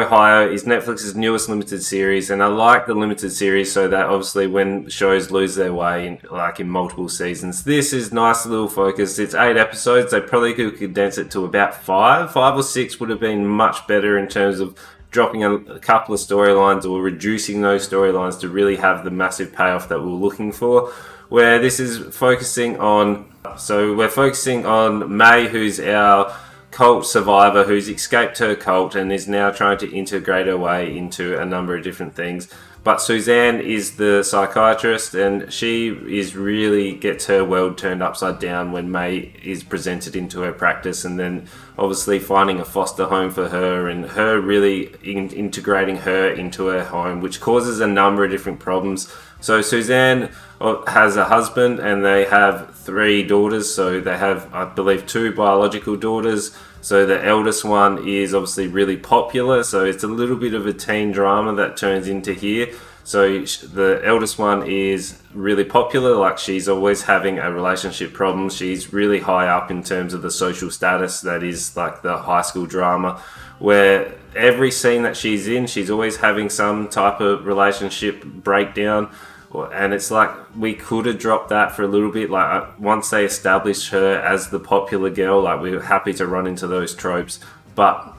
Ohio is Netflix's newest limited series, and I like the limited series so that obviously when shows lose their way in multiple seasons, this is nice little focus. It's 8 episodes. They probably could condense it to about 5 or 6 would have been much better in terms of dropping a couple of storylines or reducing those storylines to really have the massive payoff that we're looking for. Where this is focusing on, so we're focusing on May, who's our cult survivor who's escaped her cult and is now trying to integrate her way into a number of different things. But Suzanne is the psychiatrist, and she really gets her world turned upside down when May is presented into her practice, and then obviously finding a foster home for her and her really integrating her into her home, which causes a number of different problems. So Suzanne has a husband and they have 3 daughters. So they have, I believe, 2 biological daughters. So the eldest one is obviously really popular. So it's a little bit of a teen drama that turns into here. So the eldest one is really popular, like she's always having a relationship problem. She's really high up in terms of the social status that is like the high school drama, where every scene that she's in, she's always having some type of relationship breakdown. And it's like we could have dropped that for a little bit. Like once they established her as the popular girl, like we were happy to run into those tropes, but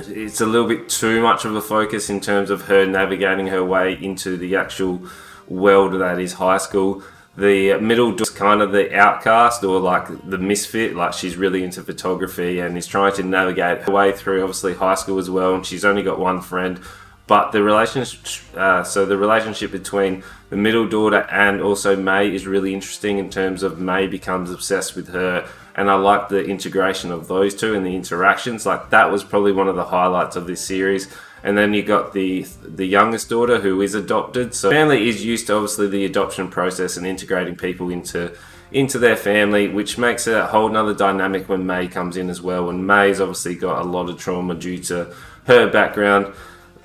it's a little bit too much of a focus in terms of her navigating her way into the actual world that is high school. The middle is kind of the outcast or like the misfit, like she's really into photography and is trying to navigate her way through obviously high school as well, and she's only got one friend. But the relationship between the middle daughter and also May is really interesting in terms of May becomes obsessed with her, and I like the integration of those two and the interactions. Like that was probably one of the highlights of this series. And then you got the youngest daughter who is adopted. So family is used to obviously the adoption process and integrating people into their family, which makes it a whole nother dynamic when May comes in as well. And May's obviously got a lot of trauma due to her background.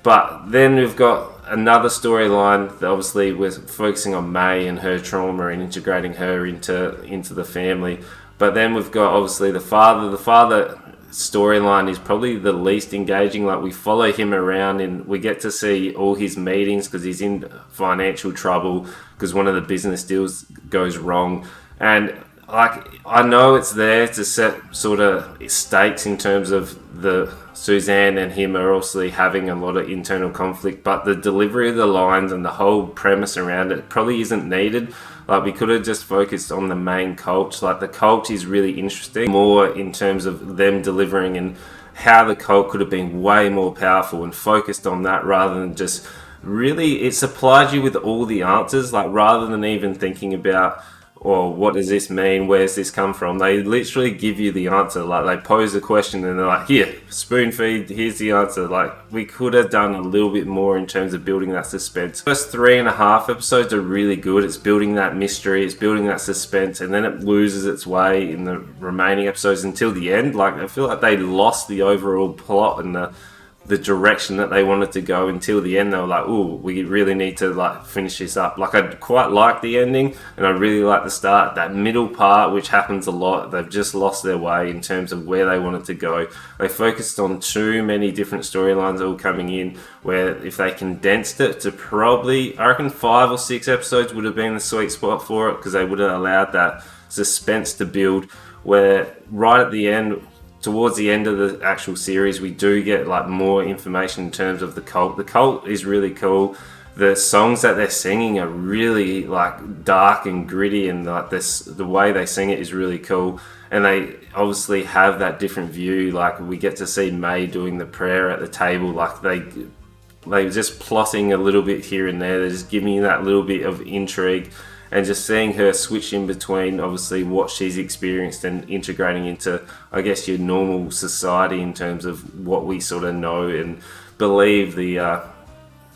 But then we've got another storyline that obviously we're focusing on May and her trauma and integrating her into the family. But then we've got obviously the father. The father storyline is probably the least engaging. Like we follow him around and we get to see all his meetings because he's in financial trouble because one of the business deals goes wrong. And like I know it's there to set sort of stakes in terms of the Suzanne and him are obviously having a lot of internal conflict, but the delivery of the lines and the whole premise around it probably isn't needed. Like we could have just focused on the main cult. Like the cult is really interesting, more in terms of them delivering and how the cult could have been way more powerful and focused on that rather than just really it supplies you with all the answers. Like rather than even thinking about, or what does this mean? Where's this come from? They literally give you the answer. Like they pose a question and they're like, here, spoon feed, here's the answer. Like we could have done a little bit more in terms of building that suspense. First 3.5 episodes are really good. It's building that mystery, it's building that suspense, and then it loses its way in the remaining episodes until the end. Like I feel like they lost the overall plot and the direction that they wanted to go until the end. They were like, oh, we really need to like finish this up. Like I quite like the ending and I really like the start. That middle part, which happens a lot, they've just lost their way in terms of where they wanted to go. They focused on too many different storylines all coming in, where if they condensed it to probably, I reckon 5 or 6 episodes would have been the sweet spot for it, because they would have allowed that suspense to build, where right at the end, towards the end of the actual series, we do get like more information in terms of the cult. The cult is really cool. The songs that they're singing are really like dark and gritty, and like this, the way they sing it is really cool. And they obviously have that different view. Like we get to see May doing the prayer at the table. Like they're just plotting a little bit here and there. They're just giving you that little bit of intrigue. And just seeing her switch in between obviously what she's experienced and integrating into, I guess, your normal society in terms of what we sort of know and believe the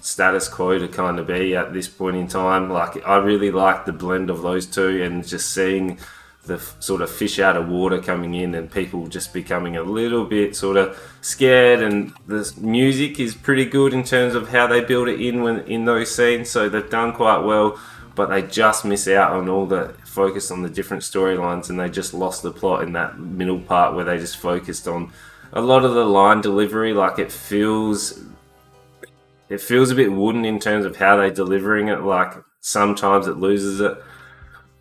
status quo to kind of be at this point in time. Like I really like the blend of those two, and just seeing the sort of fish out of water coming in and people just becoming a little bit sort of scared. And the music is pretty good in terms of how they build it in those scenes, so they've done quite well. But they just miss out on all the focus on the different storylines, and they just lost the plot in that middle part where they just focused on a lot of the line delivery. Like it feels it feels a bit wooden in terms of how they're delivering it. Like sometimes it loses it.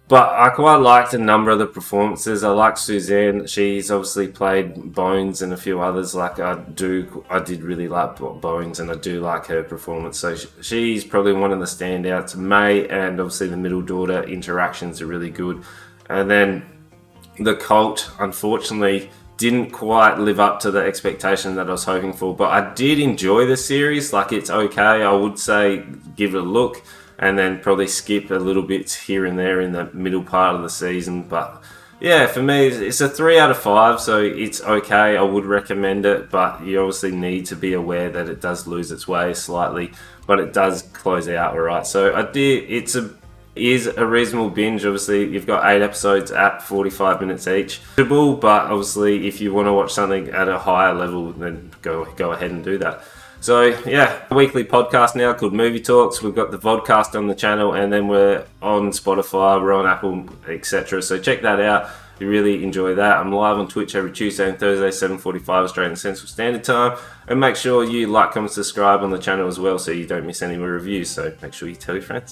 But I quite liked a number of the performances. I like Suzanne. She's obviously played Bones and a few others. Like I did really like Bones, and I do like her performance. So she's probably one of the standouts. May and obviously the middle daughter interactions are really good. And then the cult, unfortunately, didn't quite live up to the expectation that I was hoping for. But I did enjoy the series. Like it's okay. I would say give it a look. And then probably skip a little bit here and there in the middle part of the season. But yeah, for me, it's a 3 out of 5, so it's okay. I would recommend it, but you obviously need to be aware that it does lose its way slightly, but it does close out all right. So is a reasonable binge. Obviously, you've got 8 episodes at 45 minutes each. But obviously, if you want to watch something at a higher level, then go ahead and do that. So yeah, a weekly podcast now called Movie Talks. We've got the vodcast on the channel, and then we're on Spotify, we're on Apple, etc. So check that out. You really enjoy that. I'm live on Twitch every Tuesday and Thursday, 7:45 Australian Central Standard Time. And make sure you like, comment, subscribe on the channel as well, so you don't miss any more reviews. So make sure you tell your friends.